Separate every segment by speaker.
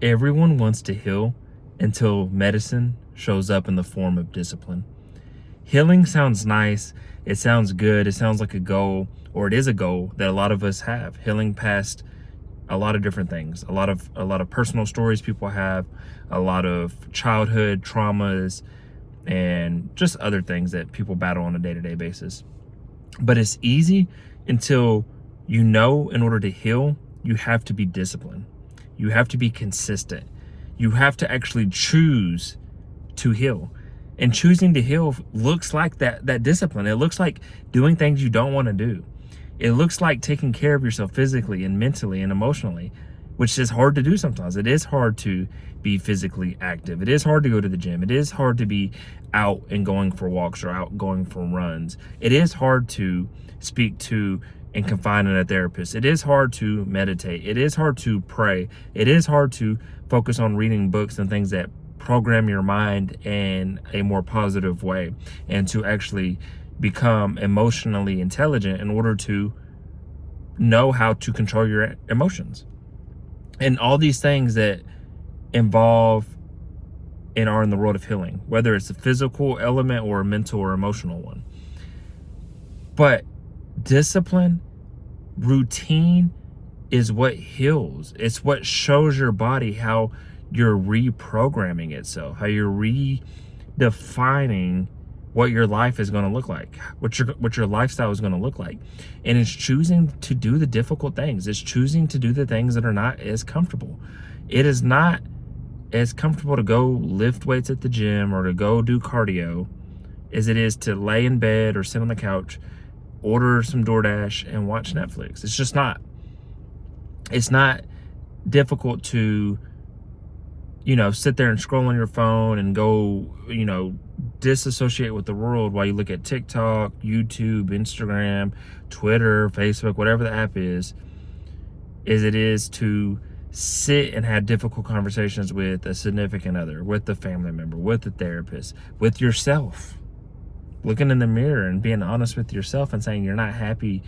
Speaker 1: Everyone wants to heal until medicine shows up in the form of discipline. Healing sounds nice. It sounds good. It sounds like a goal, or it is a goal that a lot of us have. Healing past a lot of different things, a lot of personal stories people have, a lot of childhood traumas, and just other things that people battle on a day-to-day basis. But it's easy until you know in order to heal, you have to be disciplined. You have to be consistent. You have to actually choose to heal. And choosing to heal looks like that discipline. It looks like doing things you don't want to do. It looks like taking care of yourself physically and mentally and emotionally, which is hard to do sometimes. It is hard to be physically active. It is hard to go to the gym. It is hard to be out and going for walks or out going for runs. It is hard to speak to and confide in a therapist. It is hard to meditate. It is hard to pray. It is hard to focus on reading books and things that program your mind in a more positive way, and to actually become emotionally intelligent in order to know how to control your emotions. And all these things that involve and are in the world of healing, whether it's a physical element or a mental or emotional one. But discipline, routine is what heals. It's what shows your body how you're reprogramming itself, how you're redefining what your life is going to look like, what your lifestyle is going to look like. And it's choosing to do the difficult things. It's choosing to do the things that are not as comfortable. It is not as comfortable to go lift weights at the gym or to go do cardio as it is to lay in bed or sit on the couch, order some DoorDash and watch Netflix. It's just not. It's not difficult to, sit there and scroll on your phone and go, disassociate with the world while you look at TikTok, YouTube, Instagram, Twitter, Facebook, whatever the app is it is to sit and have difficult conversations with a significant other, with a family member, with a therapist, with yourself. Looking in the mirror and being honest with yourself and saying you're not happy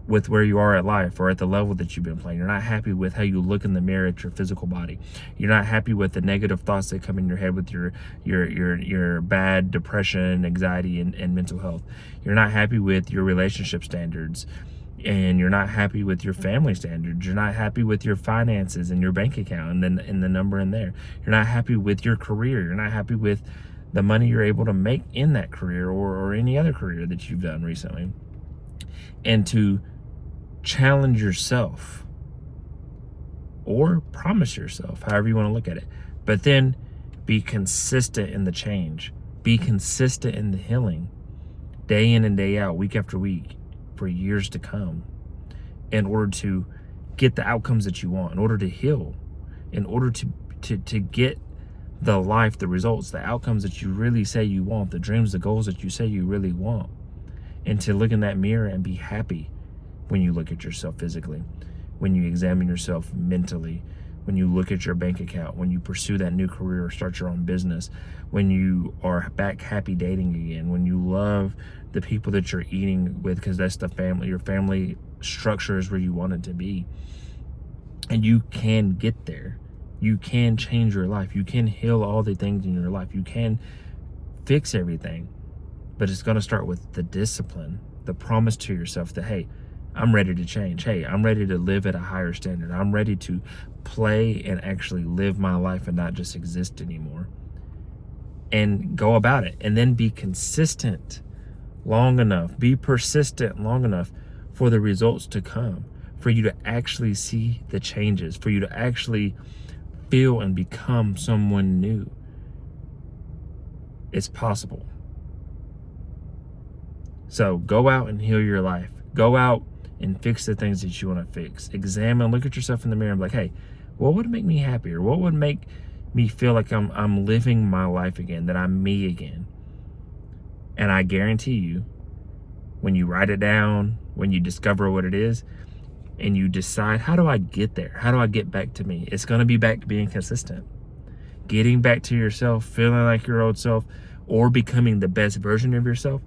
Speaker 1: with where you are at life or at the level that you've been playing. You're not happy with how you look in the mirror at your physical body. You're not happy with the negative thoughts that come in your head with your bad depression, anxiety, and mental health. You're not happy with your relationship standards, and you're not happy with your family standards. You're not happy with your finances and your bank account and the number in there. You're not happy with your career. You're not happy with the money you're able to make in that career or any other career that you've done recently. And to challenge yourself or promise yourself, however you want to look at it, but then be consistent in the change, be consistent in the healing, day in and day out, week after week, for years to come, in order to get the outcomes that you want, in order to heal, in order to get the life, the results, the outcomes that you really say you want, the dreams, the goals that you say you really want, and to look in that mirror and be happy when you look at yourself physically, when you examine yourself mentally, when you look at your bank account, when you pursue that new career or start your own business, when you are back happy dating again, when you love the people that you're eating with because that's the family, your family structure is where you want it to be. And you can get there. You can change your life. You can heal all the things in your life. You can fix everything. But it's going to start with the discipline, the promise to yourself that, hey, I'm ready to change. Hey, I'm ready to live at a higher standard. I'm ready to play and actually live my life and not just exist anymore. And go about it. And then be consistent long enough. Be persistent long enough for the results to come. For you to actually see the changes. For you to actually feel and become someone new. It's possible. So go out and heal your life. Go out and fix the things that you want to fix. Examine, look at yourself in the mirror and be like, hey, what would make me happier? What would make me feel like I'm living my life again, that I'm me again? And I guarantee you, when you write it down, when you discover what it is, and you decide, how do I get there? How do I get back to me? It's going to be back to being consistent. Getting back to yourself, feeling like your old self, or becoming the best version of yourself.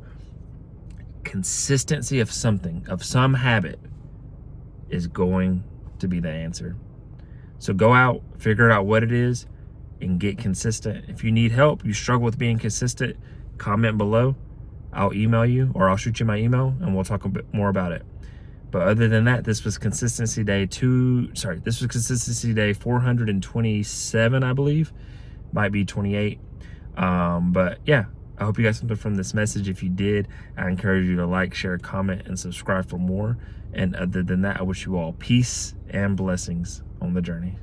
Speaker 1: Consistency of something, of some habit, is going to be the answer. So go out, figure out what it is, and get consistent. If you need help, you struggle with being consistent, comment below. I'll email you, or I'll shoot you my email, and we'll talk a bit more about it. But other than that, this was consistency day 427, I believe. Might be 28. But yeah, I hope you got something from this message. If you did, I encourage you to like, share, comment, and subscribe for more. And other than that, I wish you all peace and blessings on the journey.